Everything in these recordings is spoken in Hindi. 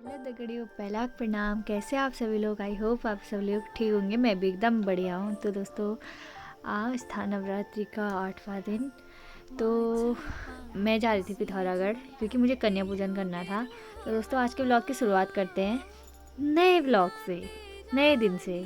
हेलो दगड़ियों, पहला प्रणाम। कैसे आप सभी लोग? आई होप आप सभी लोग ठीक होंगे। मैं भी एकदम बढ़िया हूँ। तो दोस्तों, आज था नवरात्रि का 8वां दिन। तो मैं जा रही थी पिथौरागढ़ क्योंकि मुझे कन्या पूजन करना था। तो दोस्तों, आज के ब्लॉग की शुरुआत करते हैं नए ब्लॉग से, नए दिन से।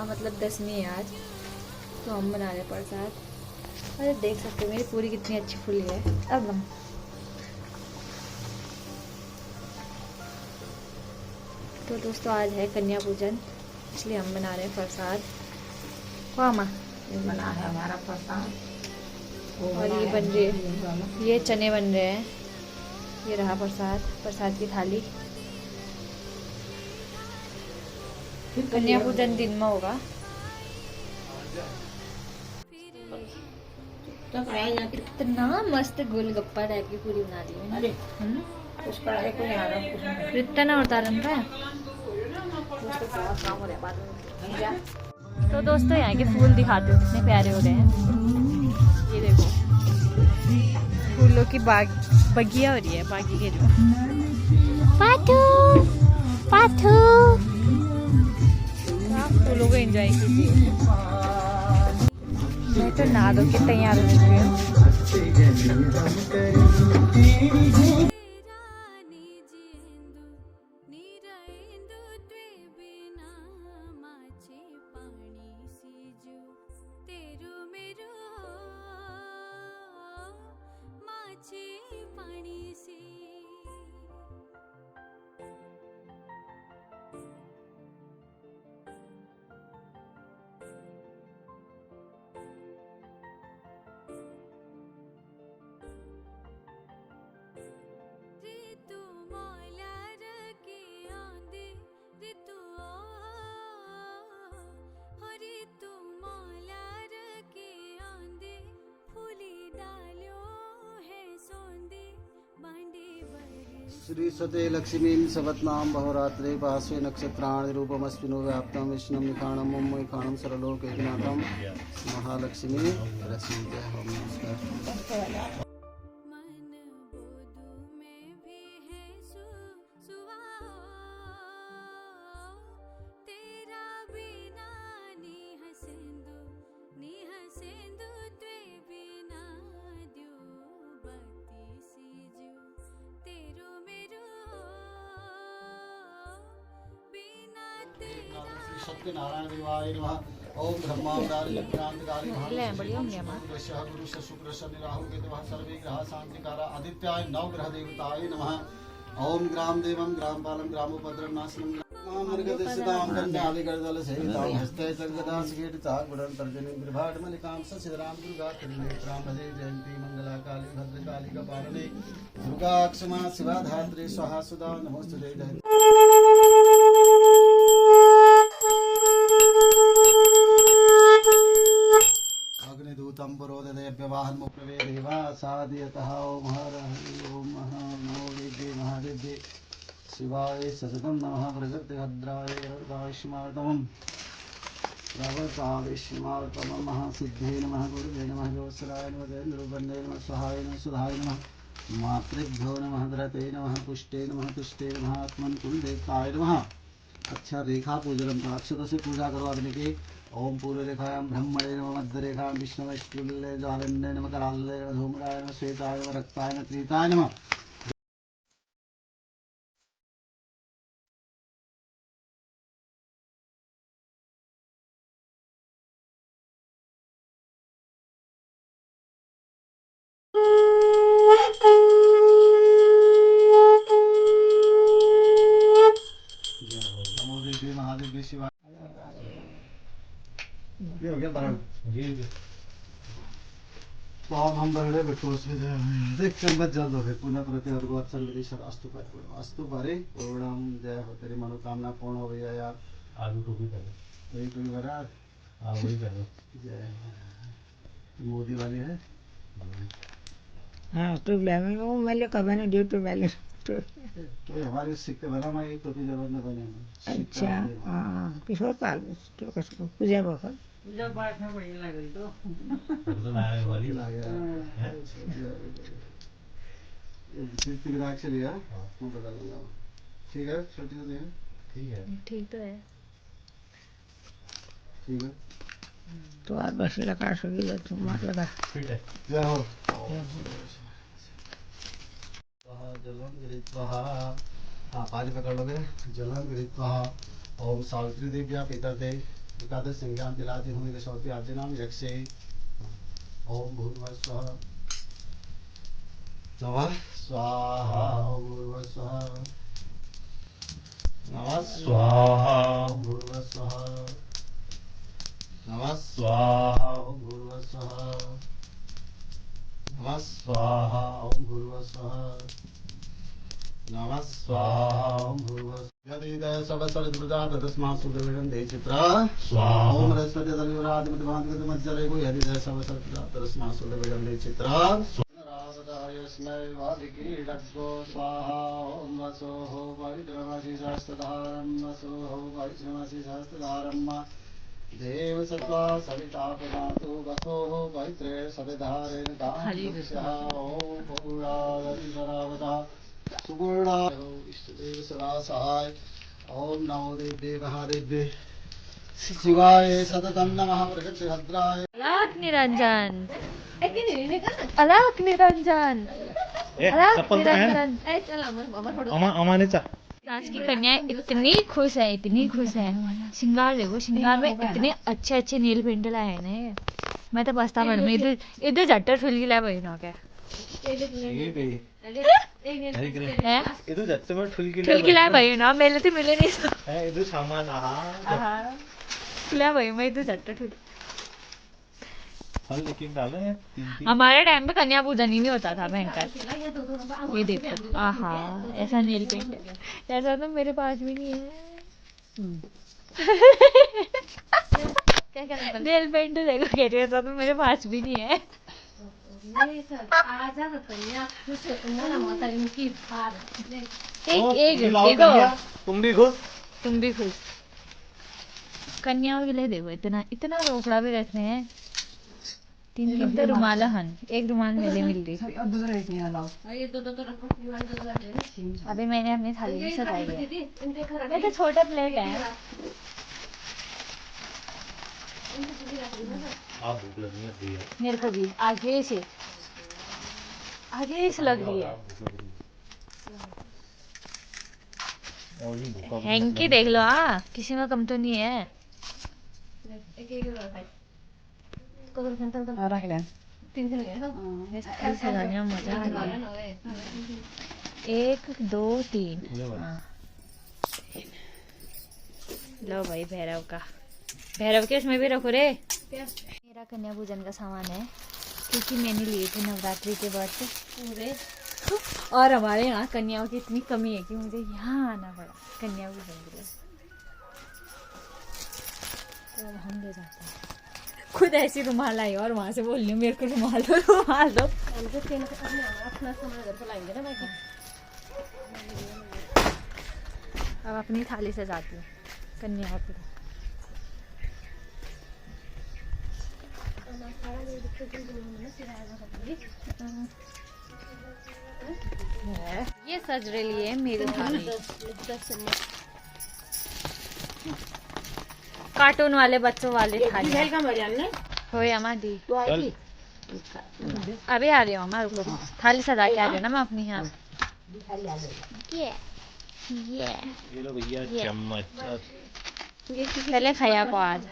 मतलब 10वीं है आज। तो हम बना रहे प्रसाद। अरे देख सकते हो मेरी पूरी कितनी अच्छी फुली है। अब हम तो दोस्तों, आज है कन्या पूजन, इसलिए हम बना रहे हैं प्रसाद। मामा ये बना है हमारा प्रसाद। और ये बन रहे हैं, ये चने बन रहे हैं। ये रहा प्रसाद, प्रसाद की थाली। कन्या पूजन दिन में होगा। इतना मस्त गोलगप्पा टाइप की पूरी बना दी है। अरे उस कढ़ाई को यहाँ रख, उसमें इतना उतारन का। तो दोस्तों, यहाँ के फूल दिखाते हो कितने प्यारे हो रहे हैं। ये देखो, फूलों की बगिया हो रही है। बागी के जो पाथू पाथू, आप फूलों को एंजॉय कीजिए। मैं तो नहा धो के तैयार हो चुकी हूँ। श्री सते लक्ष्मीं सवत्नाम बहुरात्रे पार्श्वे नक्षत्राणि रूपमस्मिनो व्याप्तं विष्णुं निखाणं मुम्मैखाणं सरलोकैकनाथं महालक्ष्मी रसी। जय हो, नमस्कार। सत्यनारायण देवाय नमः। ओम ब्रह्मावतार लक्ष्मीकांतकारी गुरु शुक्र शनि राहु केतुः सर्वे ग्रहाः शांतिकारा आदित्याय नवग्रह देवताय नमः। ओम ग्राम देवं ग्राम पालम ग्रामोपद्रव नाशनम मृगदस्तां कन्यादिगर्दल सेवितां हस्ते चर्गदा सिकेटिता गुणं तर्जनीं विभाट मलिकां ससिधरां दुर्गा त्रिनेत्रां भजे जयन्ती मंगला काली भद्रकाली कपालने दुर्गा क्षमा शिवा धात्री स्वाहा सुधा नमोस्तुते। जय अग्निदूतं पुरोददेव्यवाहन्मुप्रवे देवा सादयतः। ओम हर हरि ओम नमो देव्ये महादेव्ये शिवाय सततं नमः। प्रगतिभद्राय वरदायुष्मार्तमं प्रवताविष्मार्तमं महासिद्धे नमः। गुरुवे नमः। ज्योत्सराय नमः। जयेन्द्रवन्दे नमः। स्वाहाय नमः। सुधाय नमः। मातृभ्यो नमः। धरते नमः। पुष्टे नमः। तुष्टे नमः। आत्मन्कुलदेवताय नमः। अच्छा, रेखा पूजनम तो अक्षतों से पूजा करो अग्नि की। ओम पूर्व रेखायां ब्रह्मणे नमः। मध्य रेखायां विष्णुमैश्वर्ये ज्वालन्ये नमः। कराले नमः। धूम्राय नमः। श्वेताय नमः। रक्ताय नमः। त्रिताय नमः। नमो देवी महादेवी शिवाय। ये हो गया बराबर। तो अब हम बरड़े बैठो उसमें देख चम्मच जल दो फिर पुनः प्रति और गोचर मेरी सर अस्तु पर अस्तु परे ओणम जय हो तेरी मनोकामना पूर्ण हो गई यार आलू टोपी पहने वही कोई बना हाँ वही पहनो जय मोदी वाली है हाँ तो बैलेंस वो मैंने कभी नहीं ड्यू टू बैलेंस तो हमारे सिक्के बना मैं तो भी जरूर न बने अच्छा हाँ किशोर पाल तो कसको पूजा बखर तो नया वाली तिगड़ा के लिया मैं बता दूंगा ठीक है छोटी तो नहीं है ठीक है ठीक तो है। ठीक है तो आप बस लगा सके तुम मार लगा फिट है जय हो जलम गृहीत्वा हाँ पानी पकड़ लोगे जलम गृहीत्वा ओम सावित्री देव्या पितरते एकादश संज्ञान दिलाते हुए दशवती आद्यनाम यक्षे ओम भूर्भुवः स्वः नमः स्वाहा ओम भूर्भुवः स्वः नमः स्वाहा ओम भूर्भुवः स्वः नमः स्वाहा ओम भूर्भुवः स्वः नमः स्वाहा ओम भूर्भुवः स्वः नमः स्वाहा ओम भूर्भुवः यदिदय सबसरद्रुदा तस्मात् सुदविरं दे चित्रा स्वाहा ओम रस्वते तलिवराद मध्यभागमज्जरे को यदिदय सबसरद्रुदा तस्मात् सुदविरं दे चित्रा रावदायस्मै वादिकीडग्गो स्वाहा ओम वसो हो पवित्रमसि सहस्रधारं वसो हो पवित्रमसि सहस्रधारं देव सत्वा सविता प्रदातु वसो हो पवित्रे सविधारेण कामस्य ओम पूर्णावता सुपूर्णा इष्टदेव सदा सहाय ओम नमो देव्ये महादेव्ये शिवाय सततं नमः प्रकटभद्राय अलग निरंजन, अलग निरंजन, अलग निरंजन। अमानेचा आज की कन्याएं इतनी खुश है, इतनी खुश है। श्रृंगार देखो, श्रृंगार में इतने अच्छे अच्छे नील पेंट लाए हैं ना। मैं तो बस्ता भर में इधर इधर झट्टर फुल गिला भाई ना क्या है ಇದು ಜತ್ತೆ में ठुल के फुल गिला भाई ना मेले तो मिले नहीं तो है ಇದು सामान खुला भाई मैं इधर झट्टर फुल। फल लेकिन डाले हैं तीन हमारे टाइम पे कन्या पूजन ही नहीं होता था भयंकर। ये देखो आहा ऐसा नील पेंट ऐसा तो मेरे पास भी नहीं है। नील पेंट देखो कह रही ऐसा तो मेरे पास भी नहीं है। एक देखो तुम भी खुश कन्याओं के लिए देखो इतना इतना रोकड़ा भी रख रहे हैं। तीन तो रुमाल हन एक रुमाल मेले मिल रही। अभी मैंने अपनी थाली में सजाई है। ये तो छोटा प्लेट है। आप भूख लगी है दिया मेरे को भी आगे से लग रही है। हैंकी देख लो हाँ किसी में कम तो नहीं है। रख लें सजाने में मजा आ गया। 1 2 3 लो भाई भैरव का भैरव के उसमें भी रखो रे। मेरा कन्या पूजन का सामान है क्योंकि मैंने लिए थे नवरात्रि के व्रत पूरे। और हमारे यहाँ कन्याओं की इतनी कमी है कि मुझे यहाँ आना पड़ा कन्या पूजन के लिए। तो हम ले जाते हैं खुद ऐसी रुमाल आई और वहाँ से बोल रही हूँ मेरे को रुमाल दो। अब अपनी थाली सजाती हूँ कन्याओं को। ये सज रही है मेरी थाली। कार्टून वाले बच्चों वाले थाली हो अम्मा दी अभी आ रही हूँ अम्मा रुको थाली सजा के आ रही हूँ ना मैं अपनी यहाँ। ये ये लो भैया चम्मच पहले खाया को आज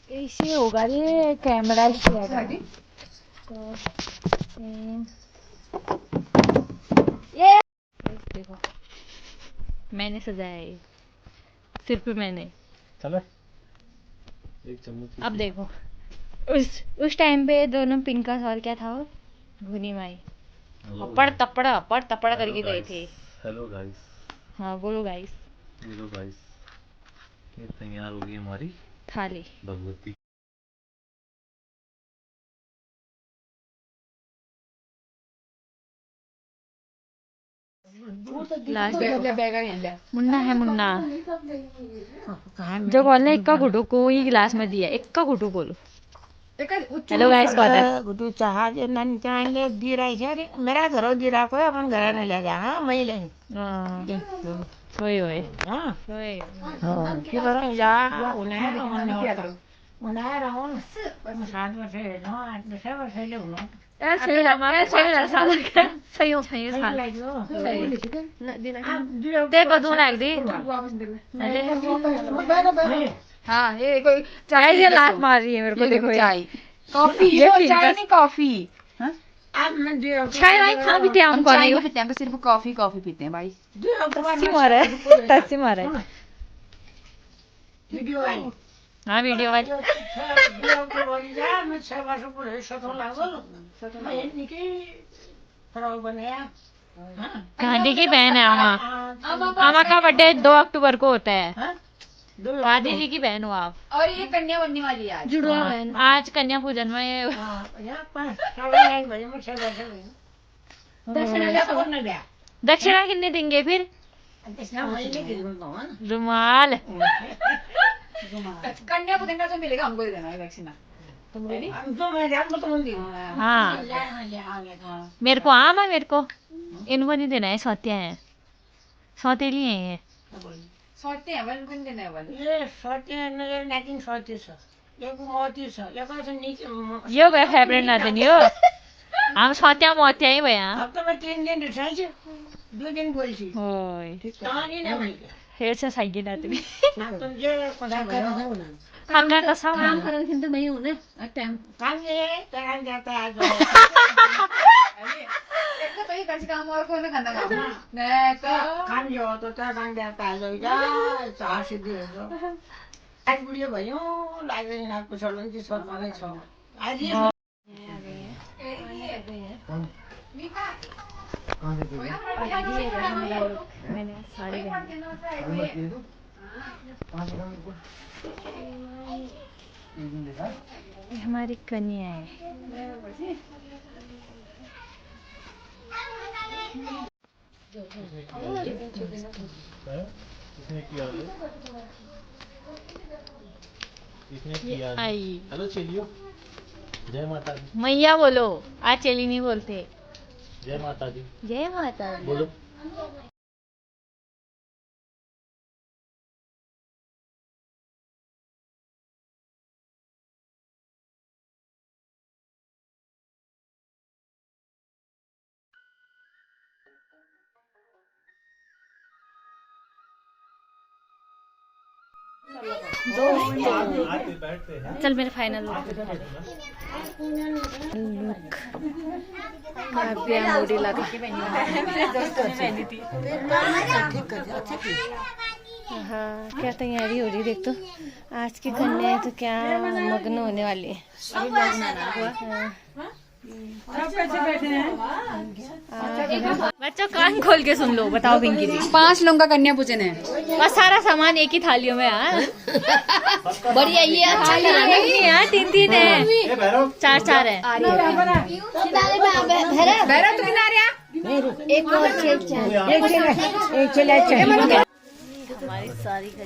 ऐसे होगा रे कैमरा तो ये देखो मैंने सजाया है सिर पे मैंने। चलो एक चम्मच अब देखो उस टाइम पे दोनों पिनका और क्या था वो भुनी माई अपड़ तपड़ा करके गए थे। Hello guys. हाँ बोलो गाइस। हेलो गाइस, ये तैयार हो गई हमारी थाली। भगवती। मुन्ना है मुन्ना जो बोलने एक का घुटू कोई गिलास में दिया एक का घुटू बोलो। हेलो गाइस गुटू चाह जे नन चाहेंगे जीरा इसे मेरा घरो जीरा को अपन घर नहीं ले जा हाँ मैं ले ओए ओए हाँ ओए की करो जा उन्हें उन्हें रहो बस 7 वर्ष है ना 8 वर्ष है लो ऐसे हमारे सही रसा लगा सही हो सही सही साल लगे ते बदू लाग दी हाँ ये कोई चाय से लात मार रही है मेरे को देखो चाय कॉफी ये ये फिर चाय बस- नहीं कॉफी अब मैं चाय नहीं खा पीते हम हम कौन चाय है नहीं पीते हैं, हम सिर्फ कॉफी कॉफी पीते हैं भाई तस्सी मारा है तस्सी मारा है वीडियो आई हाँ वीडियो वाली मैं 6 वर्ष पूरे शतो लागल मैं निके फराव बनाया गांधी की बहन है आमा का बर्थडे 2 अक्टूबर को होता है गांधी जी की बहन हो आप और ये कन्या बनने वाली है आज जुड़वा बहन आज कन्या पूजन में दक्षिणा कितने देंगे फिर रुमाल कन्या को देना तो मिलेगा हमको ही देना है दक्षिणा तुम रेडी हम तो मैं रात को तुम दी हाँ मेरे को आम है मेरे को इनको नहीं देना है सौतिया है सौतेली है ये सोते हैं वन कुन देना है वन ये सोते हैं ना ये नेटिंग सोते सर ये को मोती सर ये को से नीचे यो गया फेवरेट ना दिन यो हम सौतिया मोतिया ही भैया अब तो मैं 3 दिन रिसाई 2 दिन बोल सी ओए कहानी ना बोल फिर से सही ना तुम ना तुम ये कोसा करो हमका कसा काम करन किंतु मैं हूं ना टाइम काम ये तरह जाता है जो एक तो ही कच्चे काम और कोई करना काम मैं तो काम जो तो तरह जाता है जो जा चाह सिद्धि हो आज वीडियो भयो लाग्दैन ना कुछ होला नि सर मलाई छ आज ये मैंने साड़ी पहनी ये हमारी कन्या है किसने किया किसने किया आई हेलो चलियो जय माता दी मैया बोलो आज चली नहीं बोलते जय माता दी जय माता दी बोलो आते बैठते हैं चल मेरे फाइनल लुक मोड़ी लगा हाँ क्या तैयारी हो रही देख तो आज की कन्या है तो क्या मग्न होने वाली है बच्चों कान खोल के सुन लो बताओ पिंकी जी 5 लोगों का कन्या पूजन है बस सारा सामान एक ही थालियों में बढ़िया ये अच्छा नहीं है यार 3-3 है 4-4 है भैरव तो किनारे एक और हमारी सारी का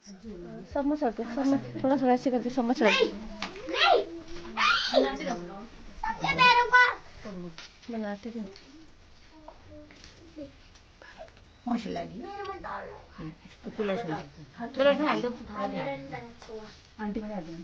सब मत रख, सब मत, थोड़ा थोड़ा ऐसे करके सब मत रख। बनाते थे मसला दी आंटी बना दें।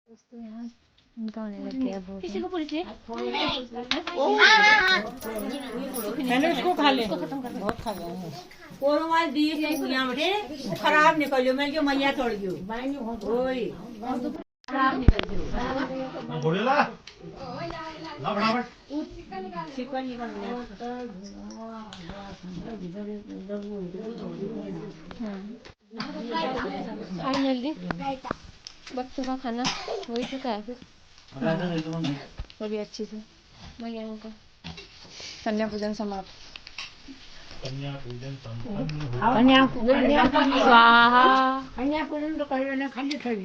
दोस्तों यहाँ उनका होने लग गया वो किसी को पूरी थी पहले उसको खा ले, बहुत खा गया है। कोरोवाल दी यहाँ बैठे खराब निकलियो, मैं जो मैया तोड़ गयो ओए खराब निकल गयो बोलेला ला फटाफट चिकन निकल गया। आई जल्दी बच्चों का खाना वही तो क्या है फिर वो भी अच्छी से मैया का कन्या पूजन समाप्त। स्वाहा कन्या पूजन तो करियो ना, खाली छोड़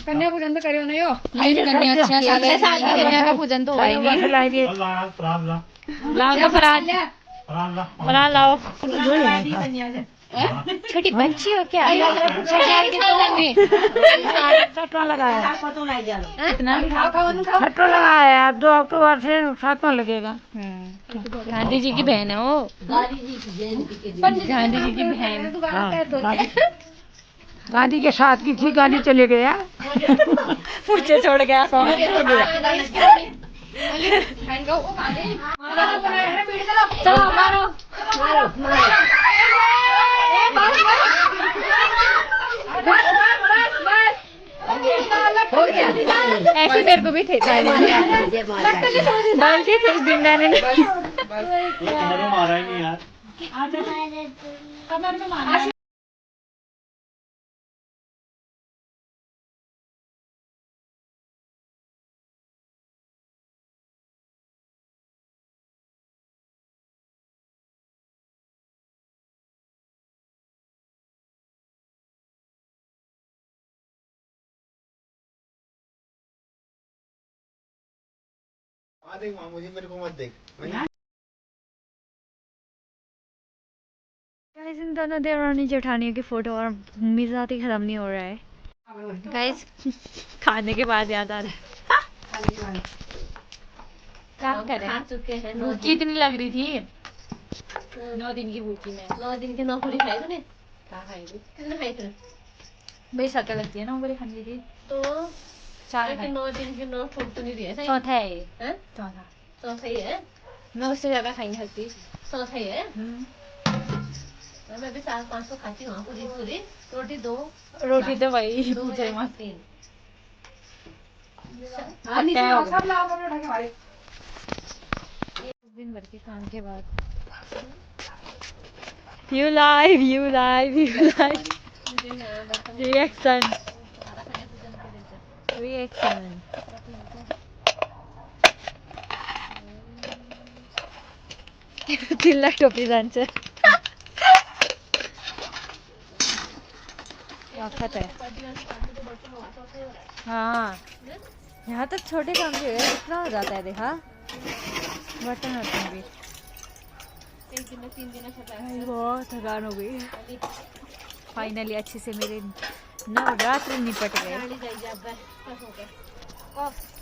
कन्या पूजन तो करियो नहीं हो मेरी कन्या 6 साल की कन्या का पूजन तो हुआ ही नहीं। लाओ तो फराल लाओ छोटी बच्ची हो क्या छठवा लगाया इतना छठवा लगाया, 2 अक्टूबर से 7वां लगेगा। गांधी जी की बहन है वो, गांधी जी की बहन। गाड़ी के साथ की थी, गाड़ी चले गया। मुझे छोड़ गया कौन? चलो मारो मारो ऐसे मेरे को भी थे बल्कि थे जिंदा ने मारा ही नहीं यार। देख मुझे, मेरे को मत देख। गाइस इन दोनों देवरानी जेठानियों की फोटो और मम्मी साथ ही खत्म नहीं हो रहा है गाइस। खाने के बाद याद आ रहा है क्या करें, भूखी इतनी लग रही थी 9 दिन की भूखी में। 9 दिन के 9 पूरी खाई तूने? क्या खाएगी कितने खाई तूने? भाई शक्ल लगती है ना ऊपर खाने की। तो 4 लेकिन 9 दिन के 9 ठोक तो नहीं दिए सही? चौथा है ये, हैं? चौथा। चौथा ही है? मैं उससे ज्यादा खा नहीं सकती। चौथा ही है? मैं भी 4-5 तो खाती हूँ पूरी पूरी। रोटी 2, रोटी तो वही 2 पूछे या मत। 3। दिन भर के काम के बाद यू लाइव रिएक्शन चिल्ला टोपी जान्छ वक्त है। हाँ यहाँ तो छोटे काम के इतना हो जाता है देखा बर्तन वर्तन भी। एक दिन में 3 दिन बहुत थकान हो गई। फाइनली अच्छे से मेरे नवरात्र निपट गए।